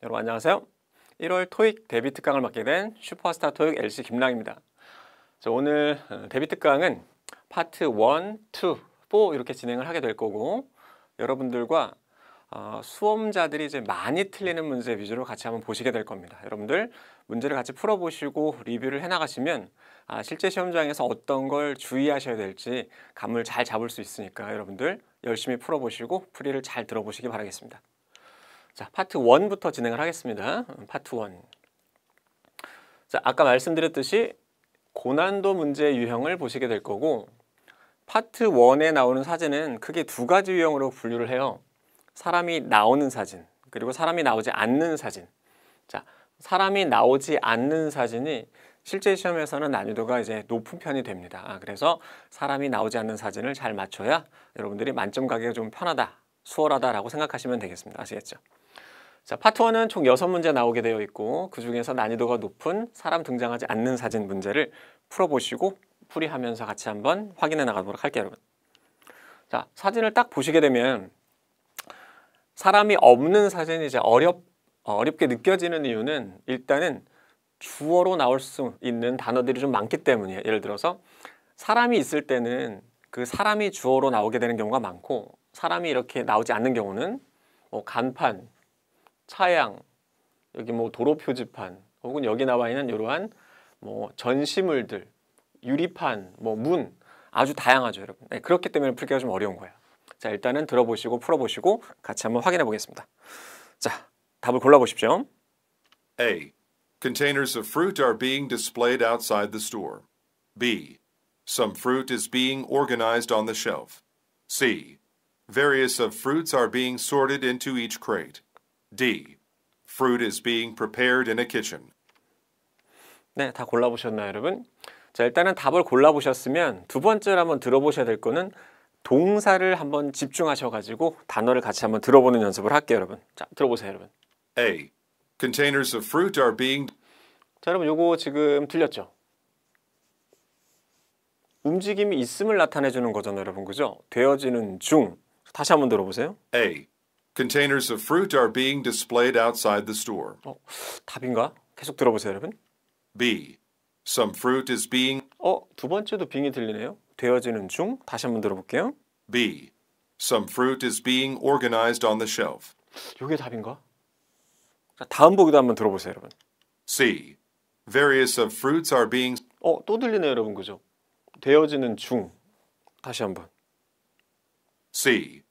여러분 안녕하세요. 1월 토익 데뷔 특강을 맡게 된 슈퍼스타 토익 LC 김랑입니다. 오늘 데뷔 특강은 파트 1, 2, 4 이렇게 진행을 하게 될 거고 여러분들과 수험자들이 이제 많이 틀리는 문제 위주로 같이 한번 보시게 될 겁니다. 여러분들 문제를 같이 풀어보시고 리뷰를 해나가시면 실제 시험장에서 어떤 걸 주의하셔야 될지 감을 잘 잡을 수 있으니까 여러분들 열심히 풀어보시고 풀이를 잘 들어보시기 바라겠습니다. 자, 파트 1부터 진행을 하겠습니다. 파트 1. 자, 아까 말씀드렸듯이 고난도 문제 유형을 보시게 될 거고 파트 1에 나오는 사진은 크게 두 가지 유형으로 분류를 해요. 사람이 나오는 사진, 그리고 사람이 나오지 않는 사진. 자, 사람이 나오지 않는 사진이 실제 시험에서는 난이도가 이제 높은 편이 됩니다. 그래서 사람이 나오지 않는 사진을 잘 맞춰야 여러분들이 만점 가기가 좀 편하다, 수월하다라고 생각하시면 되겠습니다. 아시겠죠? 자, 파트 1은 총 6문제 나오게 되어 있고 그 중에서 난이도가 높은 사람 등장하지 않는 사진 문제를 풀어보시고 풀이하면서 같이 한번 확인해 나가도록 할게요, 여러분. 자, 사진을 딱 보시게 되면 사람이 없는 사진이 이제 어렵게 느껴지는 이유는 일단은 주어로 나올 수 있는 단어들이 좀 많기 때문이에요. 예를 들어서 사람이 있을 때는 그 사람이 주어로 나오게 되는 경우가 많고 사람이 이렇게 나오지 않는 경우는 간판, 차양, 여기 도로 표지판, 혹은 여기 나와 있는 이러한 전시물들, 유리판, 문 아주 다양하죠, 여러분. 네, 그렇기 때문에 풀기가 좀 어려운 거예요. 자, 일단은 들어보시고 풀어보시고 같이 한번 확인해 보겠습니다. 자, 답을 골라보십시오. A. Containers of fruit are being displayed outside the store. B. Some fruit is being organized on the shelf. C. Various of fruits are being sorted into each crate. D. Fruit is being prepared in a kitchen. 네, 다 골라보셨나요, 여러분? 자, 일단은 답을 골라보셨으면 두 번째로 한번 들어보셔야 될 거는 동사를 한번 집중하셔가지고 단어를 같이 한번 들어보는 연습을 할게요, 여러분. 자, 들어보세요, 여러분. A. Containers of fruit are being... 자, 여러분 요거 지금 틀렸죠? 움직임이 있음을 나타내주는 거잖아요, 여러분. 그죠? 되어지는 중. 다시 한번 들어보세요. A. Containers of fruit are being displayed outside the store. 답인가? 계속 들어보세요, 여러분. B. Some fruit is being... 두 번째도 빙이 들리네요. 되어지는 중. 다시 한번 들어볼게요. B. Some fruit is being organized on the shelf. 이게 답인가? 자, 다음 보기도 한번 들어보세요, 여러분. C. Various of fruits are being... 또 들리네요, 여러분. 그죠? 되어지는 중. 다시 한번. C.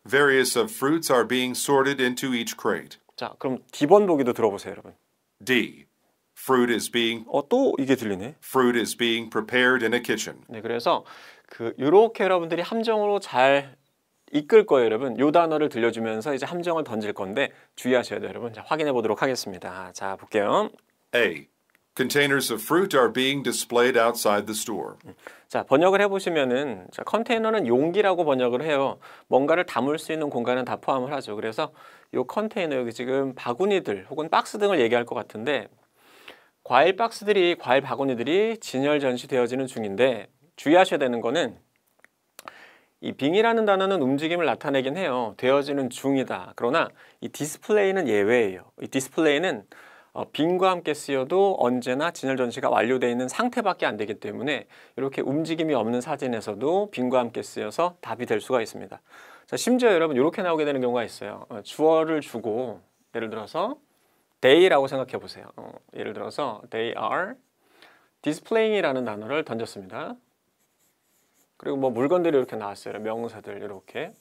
Various of fruits are being sorted into each crate. 자, 그럼 D번 보기도 들어보세요, 여러분. D. Fruit is being... 또 이게 들리네. Fruit is being prepared in a kitchen. 네, 그래서 요렇게 여러분들이 함정으로 잘 이끌 거예요, 여러분. 요 단어를 들려주면서 이제 함정을 던질 건데 주의하셔야 돼요, 여러분. 자, 확인해 보도록 하겠습니다. 자, 볼게요. A. Containers of fruit are being displayed outside the store. 자, 번역을 해보시면은 자, 컨테이너는 용기라고 번역을 해요. 뭔가를 담을 수 있는 공간은 다 포함을 하죠. 그래서 요 컨테이너 여기 지금 바구니들 혹은 박스 등을 얘기할 것 같은데 과일 바구니들이 진열 전시되어지는 중인데 주의하셔야 되는 거는 이 빙이라는 단어는 움직임을 나타내긴 해요. 되어지는 중이다. 그러나 이 디스플레이는 예외예요. 이 디스플레이는 빙과 함께 쓰여도 언제나 진열 전시가 완료되어 있는 상태밖에 안 되기 때문에 이렇게 움직임이 없는 사진에서도 빙과 함께 쓰여서 답이 될 수가 있습니다. 자, 심지어 여러분 이렇게 나오게 되는 경우가 있어요. 주어를 주고 예를 들어서 they라고 생각해 보세요. 예를 들어서 they are displaying이라는 단어를 던졌습니다. 그리고 물건들이 이렇게 나왔어요. 명사들 이렇게.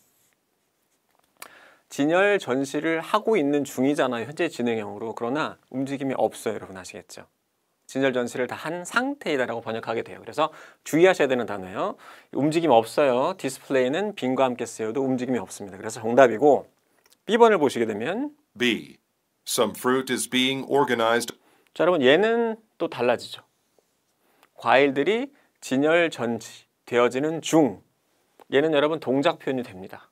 진열 전시를 하고 있는 중이잖아요. 현재 진행형으로. 그러나 움직임이 없어요. 여러분 아시겠죠? 진열 전시를 다 한 상태이다라고 번역하게 돼요. 그래서 주의하셔야 되는 단어예요. 움직임 없어요. 디스플레이는 빙과 함께 쓰여도 움직임이 없습니다. 그래서 정답이고 B번을 보시게 되면 B. Some fruit is being organized. 자, 여러분 얘는 또 달라지죠. 과일들이 진열 전시 되어지는 중. 얘는 여러분 동작 표현이 됩니다.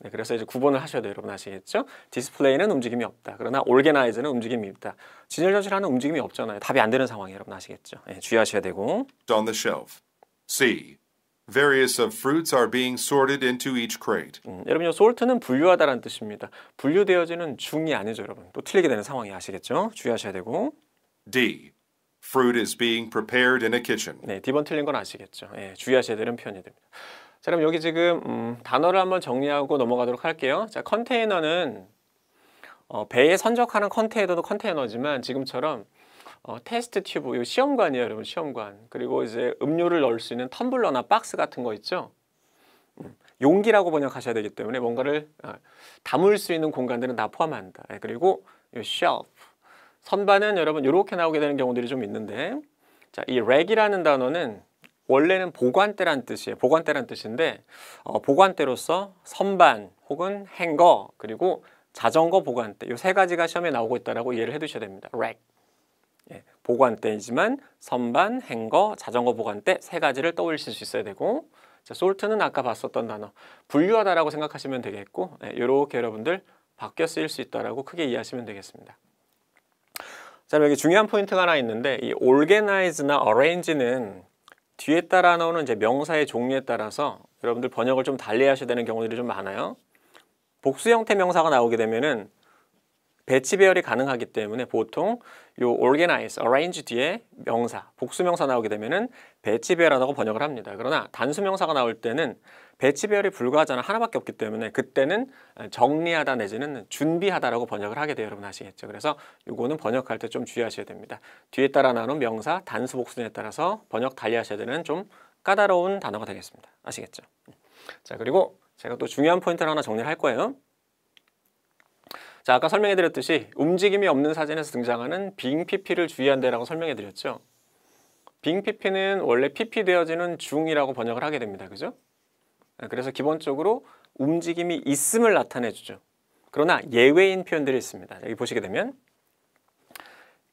네, 그래서 이제 구분을 하셔야 돼요. 여러분 아시겠죠? 디스플레이는 움직임이 없다. 그러나 organize는 움직임이 있다. 진열 전시를 하는 움직임이 없잖아요. 답이 안 되는 상황이에요. 여러분 아시겠죠? 네, 주의하셔야 되고. On the shelf. C. Various of fruits are being sorted into each crate. 여러분, 이 sort는 분류하다라는 뜻입니다. 분류되어지는 중이 아니죠, 여러분. 또 틀리게 되는 상황이 아시겠죠? 주의하셔야 되고. D. Fruit is being prepared in a kitchen. 네, D번 틀린 건 아시겠죠? 예, 주의하셔야 되는 표현이 됩니다. 자, 그럼 여기 지금 단어를 한번 정리하고 넘어가도록 할게요. 자, 컨테이너는 배에 선적하는 컨테이너도 컨테이너지만 지금처럼 테스트 튜브, 이 시험관이에요, 여러분. 시험관. 그리고 이제 음료를 넣을 수 있는 텀블러나 박스 같은 거 있죠. 용기라고 번역하셔야 되기 때문에 뭔가를 담을 수 있는 공간들은 다 포함한다. 그리고 이 shelf, 선반은 여러분 이렇게 나오게 되는 경우들이 좀 있는데, 자, 이 rack이라는 단어는 원래는 보관대란 뜻이에요. 보관대란 뜻인데 보관대로서 선반 혹은 행거 그리고 자전거 보관대, 이 세 가지가 시험에 나오고 있다라고 이해를 해두셔야 됩니다. rack. 예, 보관대이지만 선반, 행거, 자전거 보관대 세 가지를 떠올리실 수 있어야 되고, 자, sort는 아까 봤었던 단어 분류하다라고 생각하시면 되겠고, 이렇게 여러분들 바뀌어 쓰일 수 있다라고 크게 이해하시면 되겠습니다. 자, 여기 중요한 포인트가 하나 있는데, 이 organize나 arrange는 뒤에 따라 나오는 이제 명사의 종류에 따라서 여러분들 번역을 좀 달리 하셔야 되는 경우들이 좀 많아요. 복수 형태 명사가 나오게 되면은 배치 배열이 가능하기 때문에 보통 요 organize, arrange 뒤에 명사, 복수 명사 나오게 되면은 배치 배열하다고 번역을 합니다. 그러나 단수 명사가 나올 때는 배치 배열이 불가하잖아. 하나밖에 없기 때문에 그때는 정리하다 내지는 준비하다라고 번역을 하게 돼요. 여러분 아시겠죠? 그래서 요거는 번역할 때 좀 주의하셔야 됩니다. 뒤에 따라 나오는 명사, 단수 복수에 따라서 번역 달리 하셔야 되는 좀 까다로운 단어가 되겠습니다. 아시겠죠? 자, 그리고 제가 또 중요한 포인트를 하나 정리를 할 거예요. 자, 아까 설명해 드렸듯이 움직임이 없는 사진에서 등장하는 빙 PP를 주의한다라고 설명해 드렸죠. 빙 PP는 원래 PP 되어지는 중이라고 번역을 하게 됩니다. 그죠? 그래서 기본적으로 움직임이 있음을 나타내 주죠. 그러나 예외인 표현들이 있습니다. 여기 보시게 되면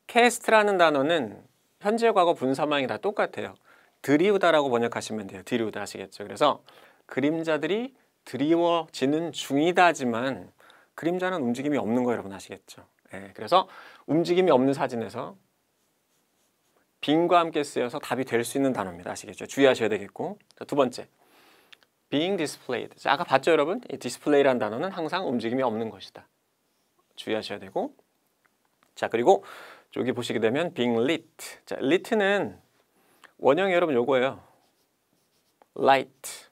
캐스트라는 단어는 현재, 과거, 분사망이 다 똑같아요. 드리우다라고 번역하시면 돼요. 드리우다 아시겠죠? 그래서 그림자들이 드리워지는 중이다지만 그림자는 움직임이 없는 거 여러분 아시겠죠? 예, 그래서 움직임이 없는 사진에서 빙과 함께 쓰여서 답이 될 수 있는 단어입니다. 아시겠죠? 주의하셔야 되겠고. 자, 두 번째, being displayed. 자, 아까 봤죠 여러분? 이 display라는 단어는 항상 움직임이 없는 것이다. 주의하셔야 되고. 자, 그리고 여기 보시게 되면 being lit. 자, lit는 원형이 여러분 요거예요. light,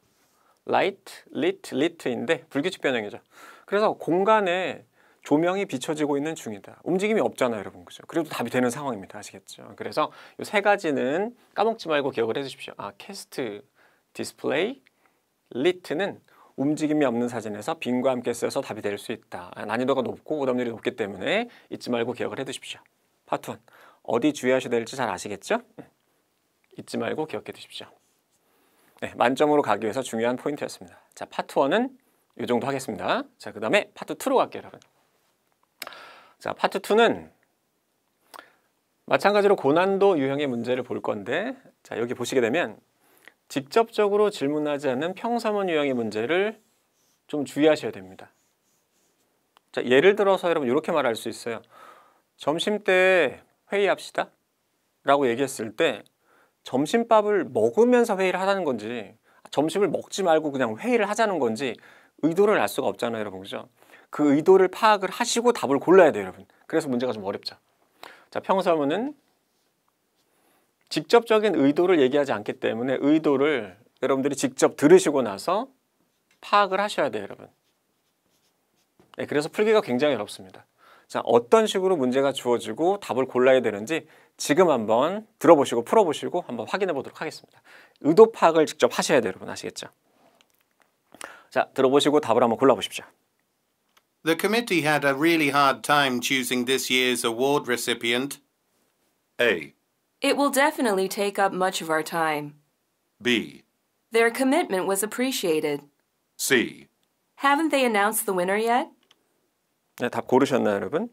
lit, lit인데 불규칙 변형이죠. 그래서 공간에 조명이 비춰지고 있는 중이다. 움직임이 없잖아요, 여러분. 그죠? 그래도 답이 되는 상황입니다. 아시겠죠? 그래서 이 세 가지는 까먹지 말고 기억을 해 주십시오. cast, display, lit는 움직임이 없는 사진에서 빙과 함께 쓰여서 답이 될 수 있다. 난이도가 높고 오답률이 높기 때문에 잊지 말고 기억을 해 두십시오. 파트 1. 어디 주의하셔야 될지 잘 아시겠죠? 잊지 말고 기억해 두십시오. 네, 만점으로 가기 위해서 중요한 포인트였습니다. 자, 파트 1은 이 정도 하겠습니다. 자, 그 다음에 파트 2로 갈게요, 여러분. 자, 파트 2는 마찬가지로 고난도 유형의 문제를 볼 건데, 자, 여기 보시게 되면 직접적으로 질문하지 않는 평서문 유형의 문제를 좀 주의하셔야 됩니다. 자, 예를 들어서 여러분 이렇게 말할 수 있어요. 점심 때 회의합시다 라고 얘기했을 때 점심밥을 먹으면서 회의를 하자는 건지, 점심을 먹지 말고 그냥 회의를 하자는 건지 의도를 알 수가 없잖아요, 여러분. 그죠? 그 의도를 파악을 하시고 답을 골라야 돼요, 여러분. 그래서 문제가 좀 어렵죠. 자, 평서문은 직접적인 의도를 얘기하지 않기 때문에 의도를 여러분들이 직접 들으시고 나서 파악을 하셔야 돼요, 여러분. 네, 그래서 풀기가 굉장히 어렵습니다. 자, 어떤 식으로 문제가 주어지고 답을 골라야 되는지 지금 한번 들어보시고 풀어보시고 한번 확인해 보도록 하겠습니다. 의도 파악을 직접 하셔야 돼요, 여러분. 아시겠죠? 자, 들어보시고 답을 한번 골라보십시오. The committee had a really hard time choosing this year's award recipient. A. It will definitely take up much of our time. B. Their commitment was appreciated. C. Haven't they announced the winner yet? 네, 답 고르셨나요, 여러분?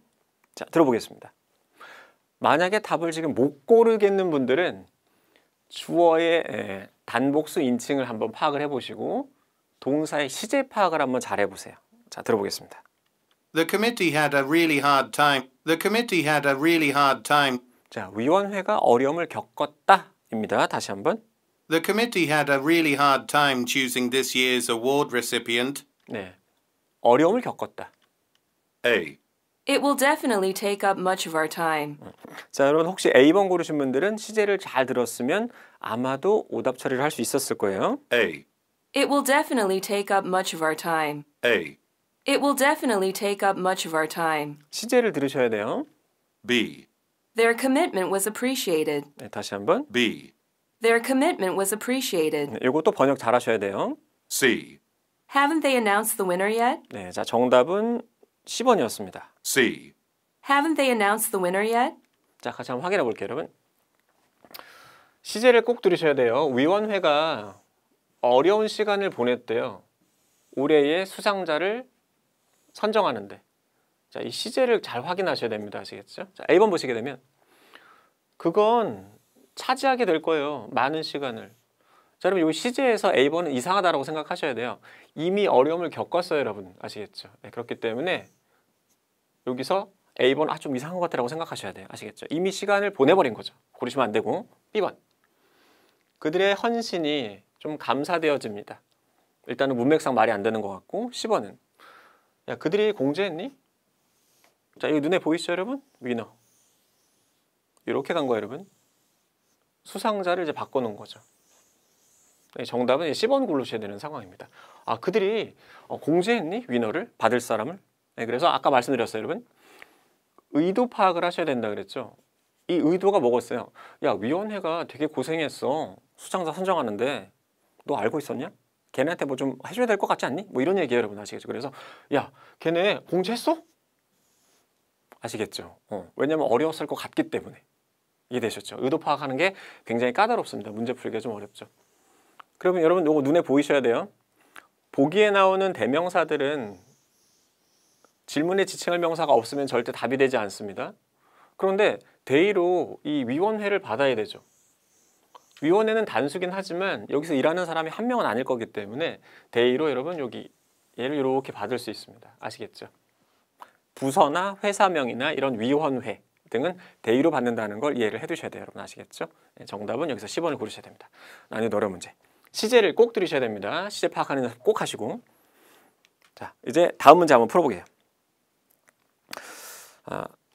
자, 들어보겠습니다. 만약에 답을 지금 못 고르겠는 분들은 주어의 단복수 인칭을 한번 파악을 해보시고 동사의 시제 파악을 한번 잘 해보세요. 자, 들어보겠습니다. The committee had a really hard time. The committee had a really hard time. 자, 위원회가 어려움을 겪었다입니다. 다시 한번. The committee had a really hard time choosing this year's award recipient. 네, 어려움을 겪었다. A. It will definitely take up much of our time. 자, 여러분 혹시 A번 고르신 분들은 시제를 잘 들었으면 아마도 오답 처리를 할 수 있었을 거예요. A. It will definitely take up much of our time. A. It will definitely take up much of our time. 시제를 들으셔야 돼요. B. Their commitment was appreciated. 네, 다시 한번. B. Their commitment was appreciated. 네, 이것도 번역 잘 하셔야 돼요. C. Haven't they announced the winner yet? 네, 자, 정답은 10번이었습니다. C. Haven't they announced the winner yet? 자, 같이 한번 확인해 볼게요, 여러분. 시제를 꼭 들으셔야 돼요. 위원회가 어려운 시간을 보냈대요. 올해의 수상자를 선정하는데. 자, 이 시제를 잘 확인하셔야 됩니다. 아시겠죠? 자, A번 보시게 되면 그건 차지하게 될 거예요. 많은 시간을. 자, 여러분, 이 시제에서 A번은 이상하다라고 생각하셔야 돼요. 이미 어려움을 겪었어요, 여러분. 아시겠죠? 네, 그렇기 때문에 여기서 A번 좀 이상한 것 같다라고 생각하셔야 돼요. 아시겠죠? 이미 시간을 보내버린 거죠. 고르시면 안 되고. B번. 그들의 헌신이 좀 감사되어집니다. 일단은 문맥상 말이 안 되는 것 같고. C번은 야, 그들이 공제했니? 자, 이거 눈에 보이시죠, 여러분? 위너. 이렇게 간 거예요, 여러분. 수상자를 이제 바꿔놓은 거죠. 네, 정답은 C번 고르셔야 되는 상황입니다. 아, 그들이 공제했니? 위너를? 받을 사람을? 네, 그래서 아까 말씀드렸어요, 여러분. 의도 파악을 하셔야 된다 그랬죠. 이 의도가 뭐겠어요? 야, 위원회가 되게 고생했어. 수상자 선정하는데 너 알고 있었냐? 걔네한테 뭐 좀 해줘야 될 것 같지 않니? 뭐 이런 얘기예요, 여러분. 아시겠죠? 그래서 야, 걔네 공제했어? 아시겠죠? 왜냐면 어려웠을 것 같기 때문에. 이해되셨죠? 의도 파악하는 게 굉장히 까다롭습니다. 문제 풀기가 좀 어렵죠. 그러면 여러분 이거 눈에 보이셔야 돼요. 보기에 나오는 대명사들은 질문에 지칭할 명사가 없으면 절대 답이 되지 않습니다. 그런데 대의로 이 위원회를 받아야 되죠. 위원회는 단수긴 하지만 여기서 일하는 사람이 한 명은 아닐 거기 때문에 대의로 여러분 여기 얘를 이렇게 받을 수 있습니다. 아시겠죠? 부서나 회사명이나 이런 위원회 등은 대의로 받는다는 걸 이해를 해두셔야 돼요. 여러분 아시겠죠? 네, 정답은 여기서 10번을 고르셔야 됩니다. 난이도 어려운 문제. 시제를 꼭 들으셔야 됩니다. 시제 파악하는 연습 꼭 하시고. 자, 이제 다음 문제 한번 풀어보게요.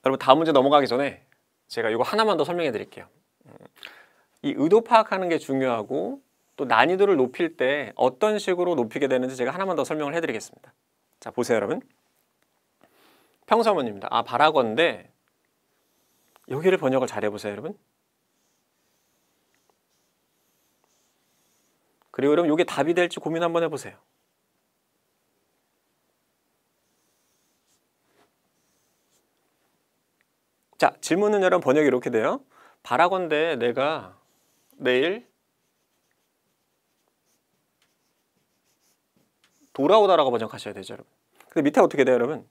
여러분 다음 문제 넘어가기 전에 제가 이거 하나만 더 설명해 드릴게요. 이 의도 파악하는 게 중요하고 또 난이도를 높일 때 어떤 식으로 높이게 되는지 제가 하나만 더 설명을 해드리겠습니다. 자, 보세요, 여러분. 평서문입니다. 아, 바라건대 여기를 번역을 잘 해보세요, 여러분. 그리고 여러분 이게 답이 될지 고민 한번 해보세요. 자, 질문은 여러분 번역이 이렇게 돼요. 바라건대 내가 내일 돌아오다라고 번역하셔야 되죠, 여러분. 근데 밑에 어떻게 돼요, 여러분?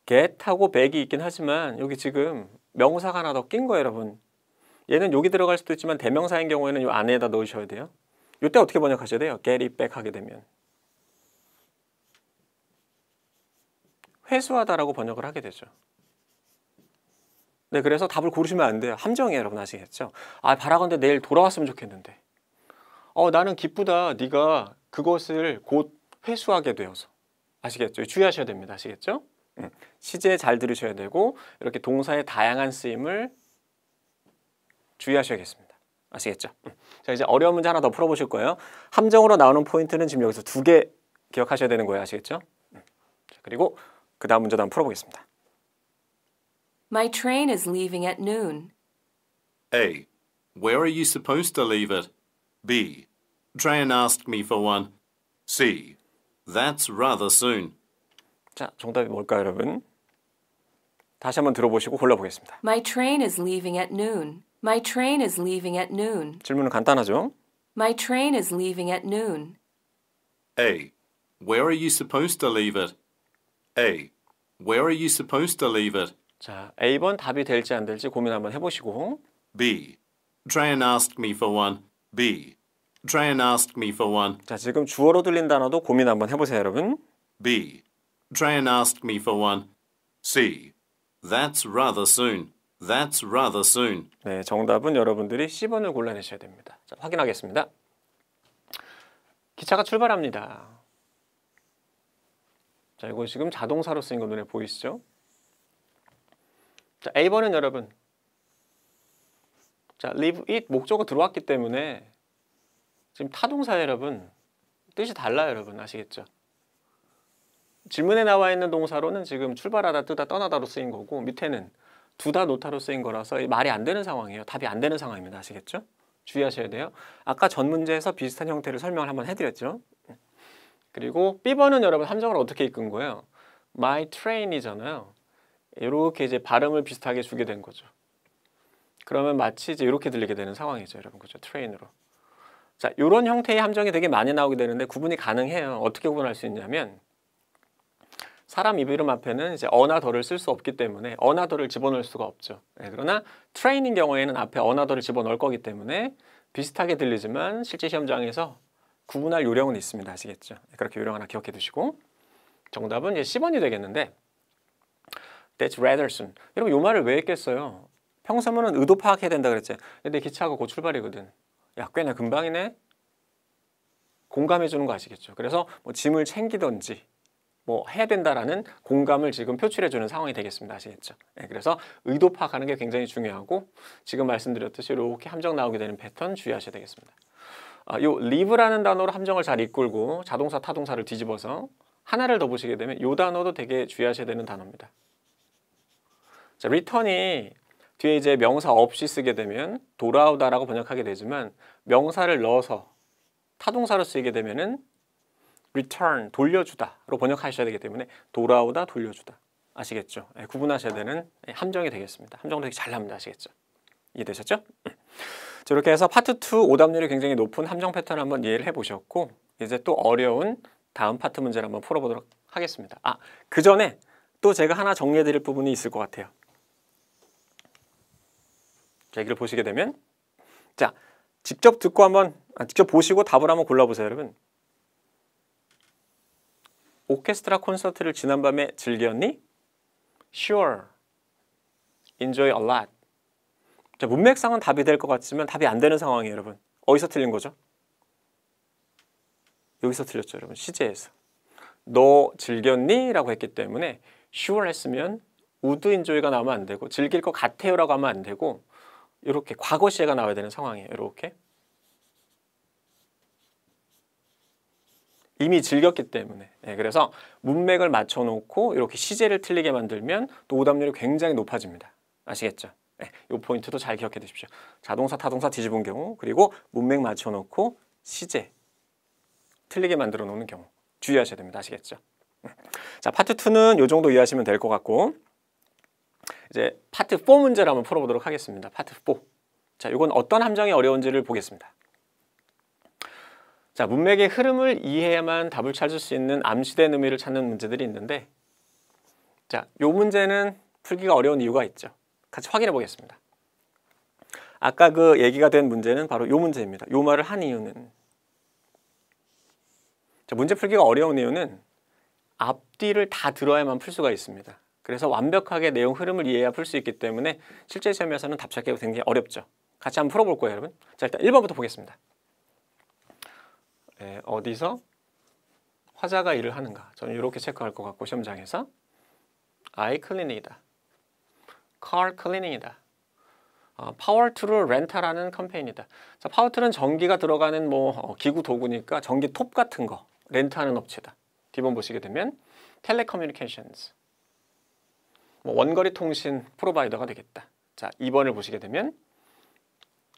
get하고 back이 있긴 하지만 여기 지금 명사가 하나 더 낀 거예요, 여러분. 얘는 여기 들어갈 수도 있지만 대명사인 경우에는 이 안에다 넣으셔야 돼요. 이때 어떻게 번역하셔야 돼요? get it back 하게 되면 회수하다라고 번역을 하게 되죠. 네, 그래서 답을 고르시면 안 돼요. 함정이에요, 여러분 아시겠죠? 아, 바라건대 내일 돌아왔으면 좋겠는데. 나는 기쁘다. 네가 그것을 곧 회수하게 되어서. 아시겠죠? 주의하셔야 됩니다. 아시겠죠? 시제 잘 들으셔야 되고 이렇게 동사의 다양한 쓰임을 주의하셔야겠습니다. 아시겠죠? 자, 이제 어려운 문제 하나 더 풀어보실 거예요. 함정으로 나오는 포인트는 지금 여기서 2개 기억하셔야 되는 거예요. 아시겠죠? 자, 그리고 그 다음 문제도 한번 풀어보겠습니다. My train is leaving at noon. A. Where are you supposed to leave it? B. Train asked me for one. C. That's rather soon. 자, 정답이 뭘까요, 여러분? 다시 한번 들어보시고 골라보겠습니다. My train is leaving at noon. My train is leaving at noon. 질문은 간단하죠? My train is leaving at noon. A. Where are you supposed to leave it? A. Where are you supposed to leave it? 자, A번 답이 될지 안 될지 고민 한번 해보시고. B. Train asked me for one. B. Train asked me for one. 자, 지금 주어로 들린 단어도 고민 한번 해보세요, 여러분. B. Train asked me for one. C. That's rather soon. That's rather soon. 네, 정답은 여러분들이 C번을 골라내셔야 됩니다. 자, 확인하겠습니다. 기차가 출발합니다. 자, 이거 지금 자동사로 쓰인 거 눈에 보이시죠? 자, A번은 여러분, 자, leave it 목적어 들어왔기 때문에 지금 타동사 여러분 뜻이 달라요, 여러분 아시겠죠? 질문에 나와 있는 동사로는 지금 출발하다, 뜨다, 떠나다로 쓰인 거고 밑에는 두다, 놓다로 쓰인 거라서 말이 안 되는 상황이에요. 답이 안 되는 상황입니다. 아시겠죠? 주의하셔야 돼요. 아까 전 문제에서 비슷한 형태를 설명을 한번 해드렸죠. 그리고 B번은 여러분 함정을 어떻게 이끈 거예요? My train이잖아요. 이렇게 이제 발음을 비슷하게 주게 된 거죠. 그러면 마치 이제 이렇게 들리게 되는 상황이죠, 여러분. 그죠? 트레인으로. 자, 이런 형태의 함정이 되게 많이 나오게 되는데 구분이 가능해요. 어떻게 구분할 수 있냐면 사람 이름 앞에는 이제 어나 더를 쓸 수 없기 때문에 어나 더를 집어넣을 수가 없죠. 네, 그러나 트레인인 경우에는 앞에 어나 더를 집어넣을 거기 때문에 비슷하게 들리지만 실제 시험장에서 구분할 요령은 있습니다. 아시겠죠? 그렇게 요령 하나 기억해 두시고 정답은 이제 10번이 되겠는데 That's rather soon. 여러분 이 말을 왜 했겠어요? 평소면은 의도 파악해야 된다 그랬지. 근데 기차가 곧 출발이거든. 야, 꽤나 금방이네. 공감해 주는 거 아시겠죠? 그래서 뭐 짐을 챙기든지 뭐 해야 된다라는 공감을 지금 표출해 주는 상황이 되겠습니다. 아시겠죠? 네, 그래서 의도 파악하는 게 굉장히 중요하고 지금 말씀드렸듯이 이렇게 함정 나오게 되는 패턴 주의하셔야 되겠습니다. 요 leave라는 단어로 함정을 잘 이끌고 자동사, 타동사를 뒤집어서 하나를 더 보시게 되면 요 단어도 되게 주의하셔야 되는 단어입니다. 자, return이 뒤에 이제 명사 없이 쓰게 되면 돌아오다라고 번역하게 되지만 명사를 넣어서 타동사로 쓰이게 되면은 return, 돌려주다로 번역하셔야 되기 때문에 돌아오다, 돌려주다. 아시겠죠? 네, 구분하셔야 되는 함정이 되겠습니다. 함정 되게 잘 납니다. 아시겠죠? 이해되셨죠? 자, 이렇게 해서 파트 2 오답률이 굉장히 높은 함정 패턴을 한번 이해를 해보셨고 이제 또 어려운 다음 파트 문제를 한번 풀어보도록 하겠습니다. 그 전에 또 제가 하나 정리해 드릴 부분이 있을 것 같아요. 자, 여기를 보시게 되면 자, 직접 듣고 한번 직접 보시고 답을 한번 골라보세요, 여러분. 오케스트라 콘서트를 지난밤에 즐겼니? Sure. Enjoy a lot. 자, 문맥상은 답이 될 것 같지만 답이 안 되는 상황이에요, 여러분. 어디서 틀린 거죠? 여기서 틀렸죠, 여러분. 시제에서. 너 즐겼니? 라고 했기 때문에 sure 했으면 would enjoy가 나오면 안 되고 즐길 것 같아요 라고 하면 안 되고 이렇게 과거 시제가 나와야 되는 상황이에요. 이렇게. 이미 즐겼기 때문에. 네, 그래서 문맥을 맞춰놓고 이렇게 시제를 틀리게 만들면 또 오답률이 굉장히 높아집니다. 아시겠죠? 네, 이 포인트도 잘 기억해 두십시오. 자동사, 타동사 뒤집은 경우 그리고 문맥 맞춰놓고 시제 틀리게 만들어 놓는 경우 주의하셔야 됩니다. 아시겠죠? 자, 파트 2는 이 정도 이해하시면 될 것 같고 이제 파트 4 문제를 한번 풀어보도록 하겠습니다. 파트 4. 자, 이건 어떤 함정이 어려운지를 보겠습니다. 자, 문맥의 흐름을 이해해야만 답을 찾을 수 있는 암시된 의미를 찾는 문제들이 있는데 자, 이 문제는 풀기가 어려운 이유가 있죠. 같이 확인해 보겠습니다. 아까 그 얘기가 된 문제는 바로 이 문제입니다. 이 말을 한 이유는 자, 문제 풀기가 어려운 이유는 앞뒤를 다 들어야만 풀 수가 있습니다. 그래서 완벽하게 내용 흐름을 이해해야 풀 수 있기 때문에 실제 시험에서는 답 찾기가 굉장히 어렵죠. 같이 한번 풀어볼 거예요, 여러분. 자, 일단 1번부터 보겠습니다. 어디서 화자가 일을 하는가? 저는 이렇게 체크할 것 같고 시험장에서 I cleaning이다. car cleaning이다. 파워 툴을 렌탈하는 캠페인이다. 자, 파워 툴은 전기가 들어가는 뭐 기구 도구니까 전기 톱 같은 거 렌트하는 업체다. D번 보시게 되면 telecommunications. 뭐 원거리 통신 프로바이더가 되겠다. 자, 2번을 보시게 되면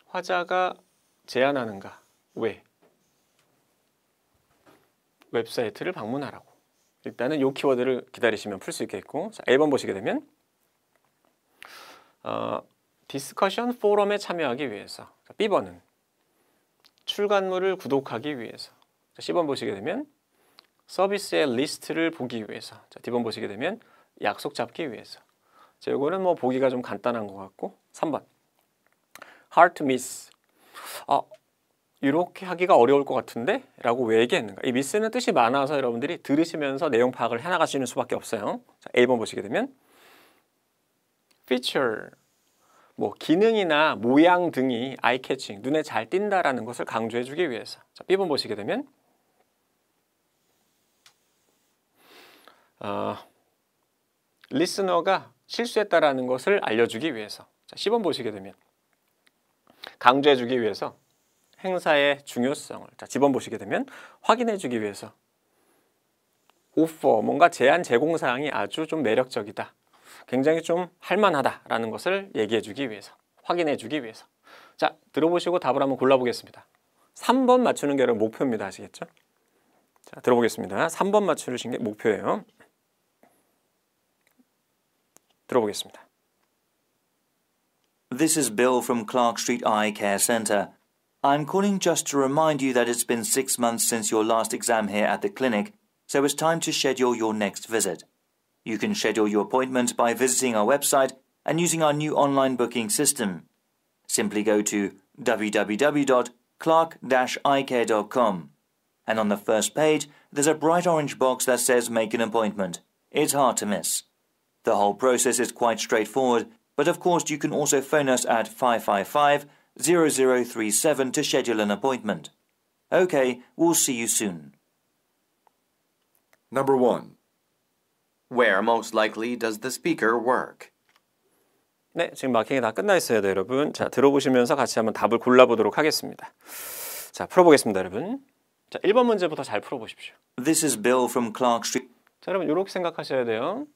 화자가 제안하는가? 왜? 웹사이트를 방문하라고. 일단은 이 키워드를 기다리시면 풀 수 있겠고 자, 1번 보시게 되면 디스커션 포럼에 참여하기 위해서 자, B번은 출간물을 구독하기 위해서 자, C번 보시게 되면 서비스의 리스트를 보기 위해서 자, D번 보시게 되면 약속 잡기 위해서 자, 이거는 뭐 보기가 좀 간단한 것 같고 3번 hard to miss 이렇게 하기가 어려울 것 같은데? 라고 왜 얘기했는가? 이 miss는 뜻이 많아서 여러분들이 들으시면서 내용 파악을 해나가시는 수밖에 없어요. 자, A번 보시게 되면 feature 뭐 기능이나 모양 등이 eye catching, 눈에 잘 띈다라는 것을 강조해 주기 위해서. 자, B번 보시게 되면 리스너가 실수했다라는 것을 알려주기 위해서. 자, C번 보시게 되면 강조해 주기 위해서 행사의 중요성을. 자, D번 보시게 되면 확인해 주기 위해서. 오퍼, 뭔가 제안 제공 사항이 아주 좀 매력적이다. 굉장히 좀 할만하다라는 것을 얘기해 주기 위해서. 확인해 주기 위해서. 자, 들어보시고 답을 한번 골라보겠습니다. 3번 맞추는 게 여러분 목표입니다. 아시겠죠? 자, 들어보겠습니다. 3번 맞추는 게 목표예요. 들어보겠습니다. This is Bill from Clark Street Eye Care Centre. I'm calling just to remind you that it's been 6 months since your last exam here at the clinic, so it's time to schedule your next visit. You can schedule your appointment by visiting our website and using our new online booking system. Simply go to www.clark-eyecare.com, and on the first page there's a bright orange box that says make an appointment. It's hard to miss. The whole process is quite straightforward, but of course you can also phone us at 555-0037 to schedule an appointment. Okay, we'll see you soon. Number 1. Where most likely does the speaker work? 네, 지금 마킹이 다 끝나 있어요, 네, 여러분. 자, 들어보시면서 같이 한번 답을 골라보도록 하겠습니다. 자, 풀어보겠습니다, 여러분. 자, 1번 문제부터 잘 풀어보십시오. This is Bill from Clark Street. 자, 여러분 이렇게 생각하셔야 돼요.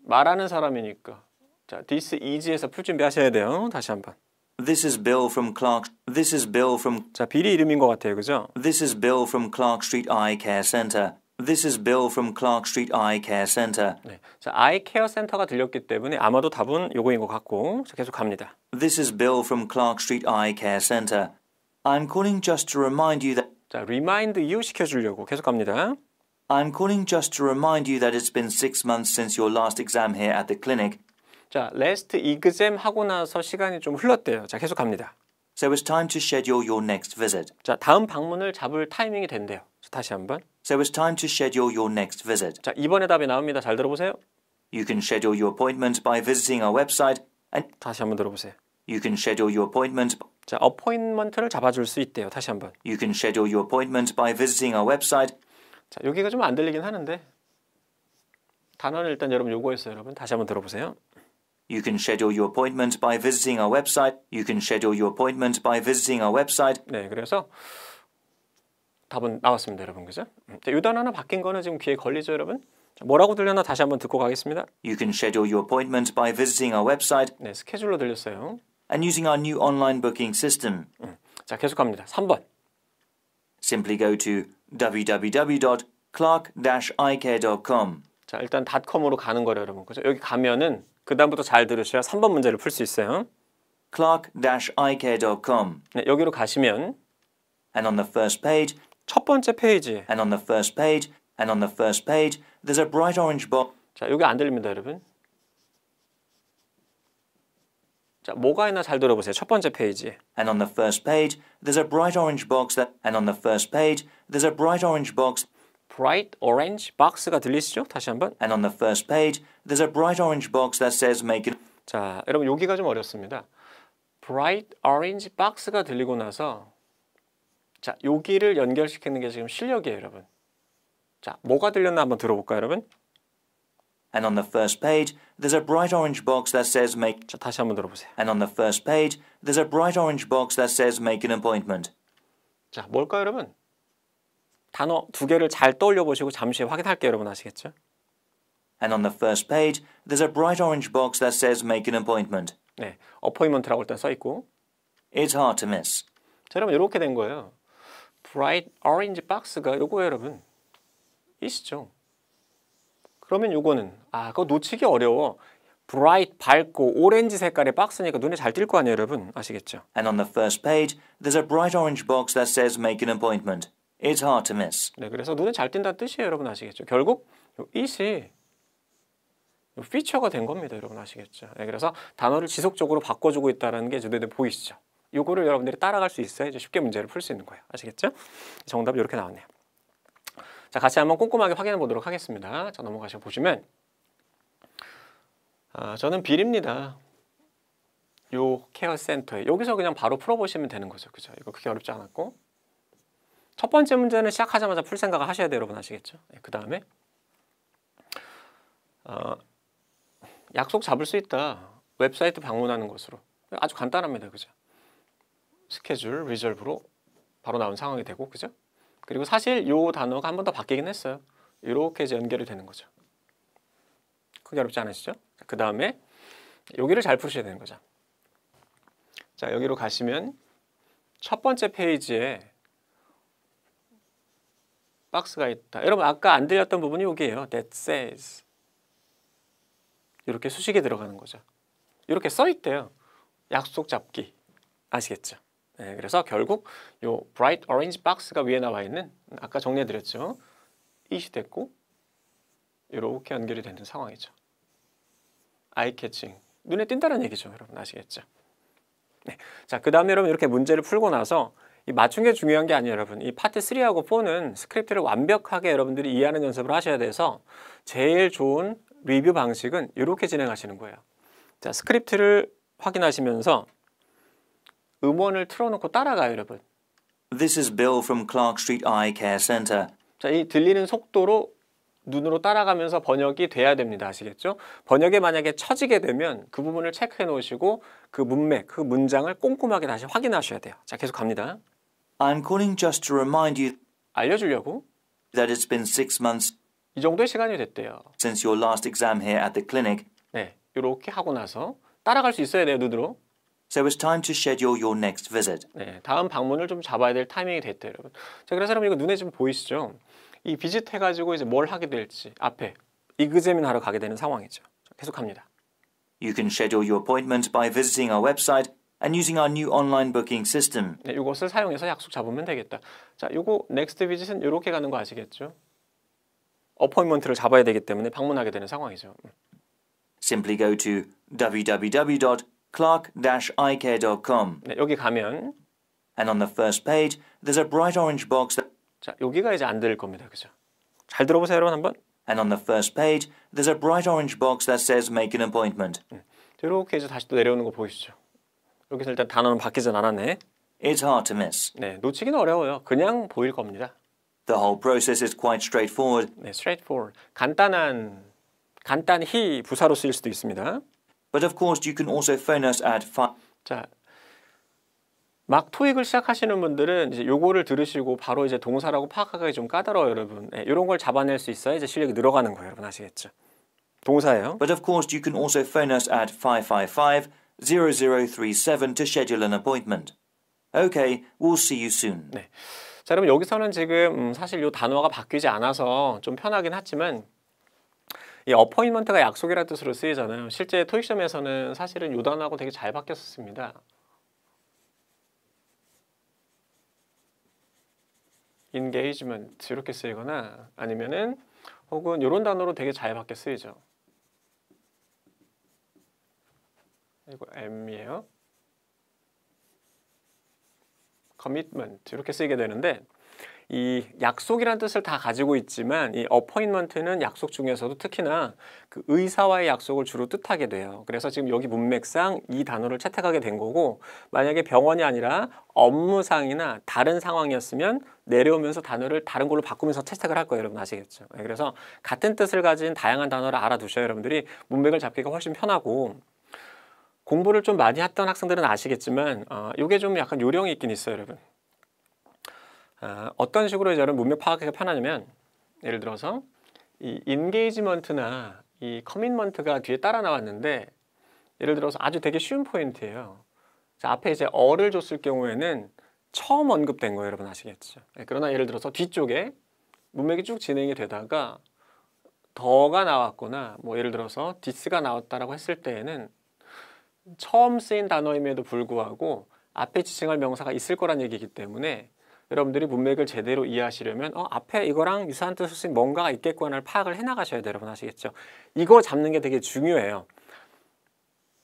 말하는 사람이니까. 자, this is에서 풀 준비하셔야 돼요. 다시 한번. This is Bill from Clark. This is Bill from. 자, 빌이 이름인 것 같아요, 그죠? This is Bill from Clark Street Eye Care Centre. This is Bill from Clark Street Eye Care Centre. 네, 자, 아이 케어 센터가 들렸기 때문에 아마도 답은 요거인 것 같고, 자, 계속 갑니다. This is Bill from Clark Street Eye Care Centre. I'm calling just to remind you that. 자, remind you 시켜주려고 계속 갑니다. I'm calling just to remind you that it's been 6 months since your last exam here at the clinic. 자, last exam 하고 나서 시간이 좀 흘렀대요. 자, 계속 갑니다. So it's time to schedule your next visit. 자, 다음 방문을 잡을 타이밍이 된대요. 자, 다시 한번. So it's time to schedule your next visit. 자, 2번의 답이 나옵니다. 잘 들어보세요. You can schedule your appointment by visiting our website and 다시 한번 들어보세요. you can schedule your appointment. 자, 어포인먼트를 잡아줄 수 있대요. 다시 한번. You can schedule your appointment by visiting our website. 자, 여기가 좀 안 들리긴 하는데 단어는 일단 여러분 요거였어요. 여러분 다시 한번 들어보세요. You can schedule your appointment by visiting our website. You can schedule your appointment by visiting our website. 네, 그래서 답은 나왔습니다, 여러분. 그죠? 자, 이 단어 하나 바뀐 거는 지금 귀에 걸리죠, 여러분? 자, 뭐라고 들렸나 다시 한번 듣고 가겠습니다. You can schedule your appointment by visiting our website. 네, 스케줄로 들렸어요. And using our new online booking system. 자, 계속 갑니다. 3번. Simply go to www.clark-eyecare.com. 자, 일단 닷컴으로 가는 거예요, 여러분. 그죠? 여기 가면은 그 다음부터 잘 들으셔야 3번 문제를 풀 수 있어요. clark-eyecare.com. 네, 여기로 가시면 And on the first page, 첫 번째 페이지. and on the first page, and on the first page, there's a bright orange box. 자, 여기 안 들립니다, 여러분. 자, 뭐가 있나 잘 들어보세요. 첫 번째 페이지. And on the first page, there's a bright orange box that. And on the first page, there's a bright orange box. bright orange box가 들리시죠? 다시 한번. And on the first page, there's a bright orange box that says make it. 자, 여러분 여기가 좀 어렵습니다. bright orange box가 들리고 나서 자, 여기를 연결시키는 게 지금 실력이에요, 여러분. 자, 뭐가 들렸나 한번 들어볼까요, 여러분? And on the first page, there's a bright orange box that says make. 자, 다시 한번 들어보세요. And on the first page, there's a bright orange box that says make an appointment. 자, 뭘까요, 여러분? 단어 두 개를 잘 떠올려 보시고 잠시 후에 확인할게요, 여러분. 아시겠죠? And on the first page, there's a bright orange box that says make an appointment. 네, 어포인먼트라고 일단 써 있고. It's hard to miss. 자, 여러분 이렇게 된 거예요. bright orange box가 요거예요, 여러분. 이시죠? 그러면 요거는 그거 놓치기 어려워. bright 밝고 오렌지 색깔의 박스니까 눈에 잘 띌 거 아니에요, 여러분. 아시겠죠? And on the first page, there's a bright orange box that says make an appointment. It's hard to miss. 네, 그래서 눈에 잘 띈다는 뜻이에요, 여러분. 아시겠죠? 결국 요 it이 피처가 된 겁니다, 여러분. 아시겠죠? 네, 그래서 단어를 지속적으로 바꿔주고 있다는 게 눈에 보이시죠? 요거를 여러분들이 따라갈 수 있어야 이제 쉽게 문제를 풀 수 있는 거예요. 아시겠죠? 정답이 이렇게 나왔네요. 자, 같이 한번 꼼꼼하게 확인해 보도록 하겠습니다. 자, 넘어가셔 보시면 저는 빌입니다. 요 케어 센터에 여기서 그냥 바로 풀어보시면 되는 거죠. 그죠? 이거 그렇게 어렵지 않았고 첫 번째 문제는 시작하자마자 풀 생각을 하셔야 돼요. 여러분 아시겠죠? 그 다음에 약속 잡을 수 있다. 웹사이트 방문하는 것으로 아주 간단합니다. 그죠? 스케줄, 리졸브로 바로 나온 상황이 되고 그죠? 그리고 사실 요 단어가 한 번 더 바뀌긴 했어요. 이렇게 이제 연결이 되는 거죠. 크게 어렵지 않으시죠? 그 다음에 여기를 잘 푸셔야 되는 거죠. 자, 여기로 가시면 첫 번째 페이지에 박스가 있다. 여러분 아까 안 들렸던 부분이 여기예요. That says 이렇게 수식이 들어가는 거죠. 이렇게 써 있대요. 약속 잡기 아시겠죠? 네, 그래서 결국 요 bright orange 박스가 위에 나와 있는 아까 정리해 드렸죠. 이시 됐고 이렇게 연결이 되는 상황이죠. 아이 캐칭 눈에 띈다는 얘기죠. 여러분 아시겠죠? 네. 자, 그 다음에 여러분 이렇게 문제를 풀고 나서 이 맞춘 게 중요한 게 아니에요. 여러분 이 파트 3하고 4는 스크립트를 완벽하게 여러분들이 이해하는 연습을 하셔야 돼서 제일 좋은 리뷰 방식은 이렇게 진행하시는 거예요. 자, 스크립트를 확인하시면서 음원을 틀어놓고 따라가요. 여러분. This is Bill from Clark Street Eye Care Center. 자, 이 들리는 속도로 눈으로 따라가면서 번역이 돼야 됩니다. 아시겠죠? 번역에 만약에 처지게 되면 그 부분을 체크해 놓으시고 그 문맥, 그 문장을 꼼꼼하게 다시 확인하셔야 돼요. 자, 계속 갑니다. I'm calling just to remind you 알려주려고 that it's been 6 months 이 정도의 시간이 됐대요. since your last exam here at the clinic, 네, 이렇게 하고 나서 따라갈 수 있어야 돼요. 눈으로. so it's time to schedule your next visit. 네, 다음 방문을 좀 잡아야 될 타이밍이 됐대요. 여러분. 자, 그래서 여러분 이거 눈에 좀 보이시죠? 이 비짓 해가지고 이제 뭘 하게 될지 앞에 이그제민 하러 가게 되는 상황이죠. 자, 계속합니다. You can schedule your appointment by visiting our website and using our new online booking system. 네, 이것을 사용해서 약속 잡으면 되겠다. 자, 요거 넥스트 비짓은 이렇게 가는 거 아시겠죠? 어포인먼트를 잡아야 되기 때문에 방문하게 되는 상황이죠. Simply go to www.clark-eyecare.com. 네, 여기 가면 And on the first page, there's a bright orange box that, 자, 여기가 이제 안 들릴 겁니다. 그죠? 잘 들어보세요, 여러분 한번. and on the first page, there's a bright orange box that says make an appointment. 이렇게 이제 다시 또 내려오는 거 보이시죠? 여기서 일단 단어는 바뀌진 않았네. It's hard to miss. 네, 놓치기는 어려워요. 그냥 보일 겁니다. The whole process is quite straightforward, 네, straightforward. 간단히 부사로 쓰일 수도 있습니다. but of course you can also phone us at 자, 막 토익을 시작하시는 분들은 이제 요거를 들으시고 바로 이제 동사라고 파악하기 좀 까다로워요, 여러분. 네, 이런 걸 잡아낼 수 있어야 이제 실력이 늘어가는 거예요, 여러분 아시겠죠? 동사예요. But of course you can also phone us at 555-0037 to schedule an appointment. Okay, we'll see you soon. 네. 자, 여러분 여기서는 지금 사실 요 단어가 바뀌지 않아서 좀 편하긴 하지만 이 어포인먼트가 약속이라는 뜻으로 쓰이잖아요. 실제 토익 시험에서는 사실은 요 단어하고 되게 잘 바뀌었습니다. engagement 이렇게 쓰이거나 아니면은 혹은 이런 단어로 되게 잘 바뀌어 쓰이죠. 이거 M이에요. commitment 이렇게 쓰이게 되는데 이 약속이라는 뜻을 다 가지고 있지만 이 appointment는 약속 중에서도 특히나 그 의사와의 약속을 주로 뜻하게 돼요. 그래서 지금 여기 문맥상 이 단어를 채택하게 된 거고 만약에 병원이 아니라 업무상이나 다른 상황이었으면 내려오면서 단어를 다른 걸로 바꾸면서 채택을 할 거예요. 여러분 아시겠죠? 그래서 같은 뜻을 가진 다양한 단어를 알아두셔야 여러분들이 문맥을 잡기가 훨씬 편하고 공부를 좀 많이 했던 학생들은 아시겠지만 이게 좀 약간 요령이 있긴 있어요. 여러분. 어떤 식으로 이제 문맥 파악하기가 편하냐면 예를 들어서 이 인게이지먼트나 이 커밋먼트가 뒤에 따라 나왔는데 예를 들어서 아주 되게 쉬운 포인트예요. 자, 앞에 이제 어를 줬을 경우에는 처음 언급된 거예요. 여러분 아시겠죠? 그러나 예를 들어서 뒤쪽에 문맥이 쭉 진행이 되다가 더가 나왔거나 뭐 예를 들어서 this가 나왔다라고 했을 때에는 처음 쓰인 단어임에도 불구하고 앞에 지칭할 명사가 있을 거란 얘기이기 때문에 여러분들이 문맥을 제대로 이해하시려면 앞에 이거랑 유사한 뜻을 쓴 뭔가가 있겠구나를 파악을 해나가셔야 돼요. 여러분 아시겠죠? 이거 잡는 게 되게 중요해요.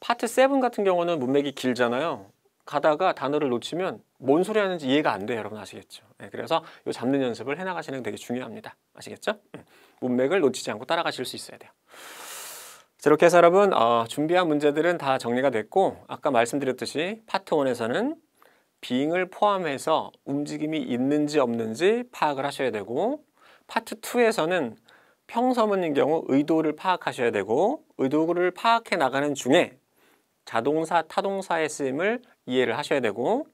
파트 7 같은 경우는 문맥이 길잖아요. 가다가 단어를 놓치면 뭔 소리 하는지 이해가 안 돼요. 여러분 아시겠죠? 네, 그래서 이 잡는 연습을 해나가시는 게 되게 중요합니다. 아시겠죠? 문맥을 놓치지 않고 따라가실 수 있어야 돼요. 자, 이렇게 해서 여러분 준비한 문제들은 다 정리가 됐고 아까 말씀드렸듯이 파트 1에서는 being을 포함해서 움직임이 있는지 없는지 파악을 하셔야 되고 파트 2에서는 평서문인 경우 의도를 파악하셔야 되고 의도를 파악해 나가는 중에 자동사, 타동사의 쓰임을 이해를 하셔야 되고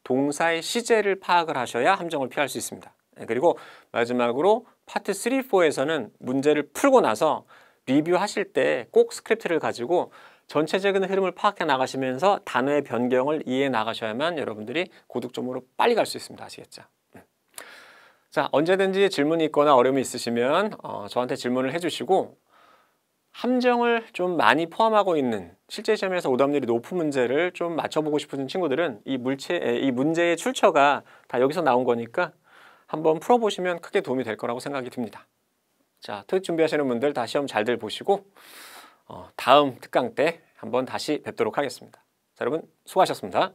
동사의 시제를 파악을 하셔야 함정을 피할 수 있습니다. 그리고 마지막으로 파트 3, 4에서는 문제를 풀고 나서 리뷰하실 때 꼭 스크립트를 가지고 전체적인 흐름을 파악해 나가시면서 단어의 변경을 이해해 나가셔야만 여러분들이 고득점으로 빨리 갈 수 있습니다. 아시겠죠? 자, 언제든지 질문이 있거나 어려움이 있으시면 저한테 질문을 해주시고 함정을 좀 많이 포함하고 있는 실제 시험에서 오답률이 높은 문제를 좀 맞춰보고 싶은 친구들은 이 문제의 출처가 다 여기서 나온 거니까 한번 풀어보시면 크게 도움이 될 거라고 생각이 듭니다. 자, 토익 준비하시는 분들 다 시험 잘들 보시고 다음 특강 때 한번 다시 뵙도록 하겠습니다. 자, 여러분 수고하셨습니다.